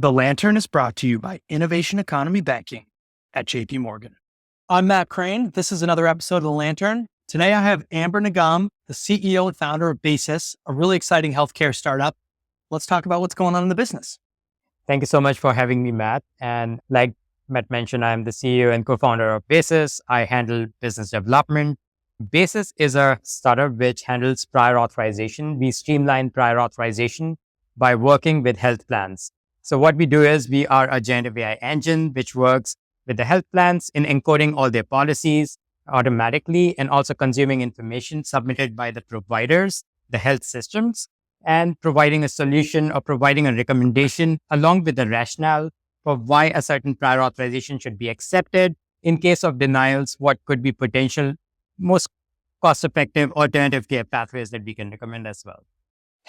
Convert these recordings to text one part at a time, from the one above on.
The Lantern is brought to you by Innovation Economy Banking at JP Morgan. I'm Matt Crane. This is another episode of The Lantern. Today I have Amber Nigam, the CEO and founder of Basys, a really exciting healthcare startup. Let's talk about what's going on in the business. Thank you so much for having me, Matt. And like Matt mentioned, I'm the CEO and co-founder of Basys. I handle business development. Basys is a startup which handles prior authorization. We streamline prior authorization by working with health plans. So what we do is we are a generative AI engine which works with the health plans in encoding all their policies automatically and also consuming information submitted by the providers, the health systems, and providing a solution or providing a recommendation along with the rationale for why a certain prior authorization should be accepted. In case of denials, what could be potential most cost-effective alternative care pathways that we can recommend as well.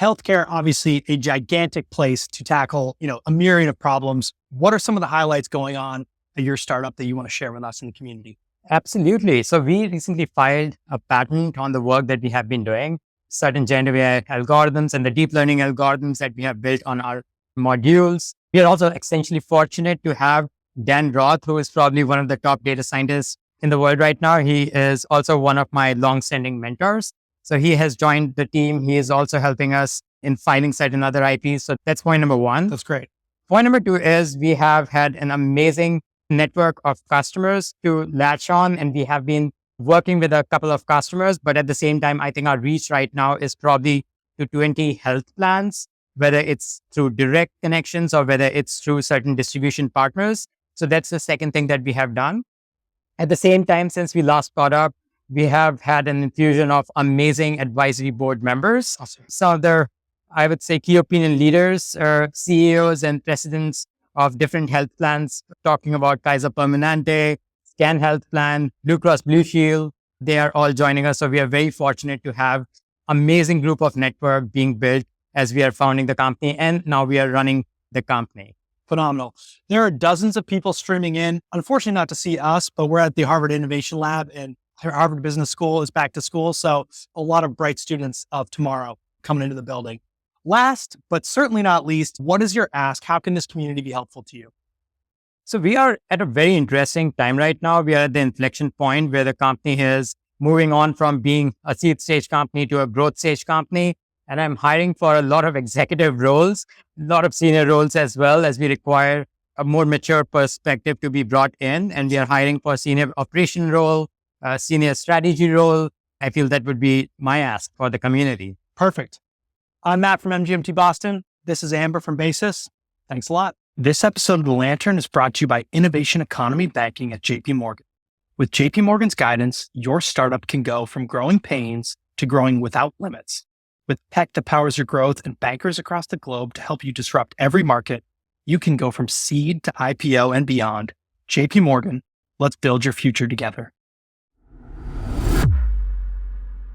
Healthcare, obviously a gigantic place to tackle, a myriad of problems. What are some of the highlights going on at your startup that you want to share with us in the community? Absolutely. So we recently filed a patent on the work that we have been doing, certain generative AI algorithms and the deep learning algorithms that we have built on our modules. We are also essentially fortunate to have Dan Roth, who is probably one of the top data scientists in the world right now. He is also one of my long-standing mentors. So he has joined the team. He is also helping us in filing certain other IPs. So that's point number one. That's great. Point number two is we have had an amazing network of customers to latch on, and we have been working with a couple of customers. But at the same time, I think our reach right now is probably to 20 health plans, whether it's through direct connections or whether it's through certain distribution partners. So that's the second thing that we have done. At the same time, since we last caught up, we have had an infusion of amazing advisory board members. Awesome. Some of the, I would say, key opinion leaders, CEOs and presidents of different health plans, talking about Kaiser Permanente, Scan Health Plan, Blue Cross Blue Shield. They are all joining us. So we are very fortunate to have amazing group of network being built as we are founding the company. And now we are running the company. Phenomenal. There are dozens of people streaming in, unfortunately not to see us, but we're at the Harvard Innovation Lab and Harvard Business School is back to school. So a lot of bright students of tomorrow coming into the building. Last, but certainly not least, what is your ask? How can this community be helpful to you? So we are at a very interesting time right now. We are at the inflection point where the company is moving on from being a seed stage company to a growth stage company. And I'm hiring for a lot of executive roles, a lot of senior roles as well, as we require a more mature perspective to be brought in. And we are hiring for a senior operation role, a senior strategy role. I feel that would be my ask for the community. Perfect. I'm Matt from MGMT Boston. This is Amber from Basys. Thanks a lot. This episode of The Lantern is brought to you by Innovation Economy Banking at JP Morgan. With JP Morgan's guidance, your startup can go from growing pains to growing without limits. With tech that powers your growth and bankers across the globe to help you disrupt every market, you can go from seed to IPO and beyond. JP Morgan, let's build your future together.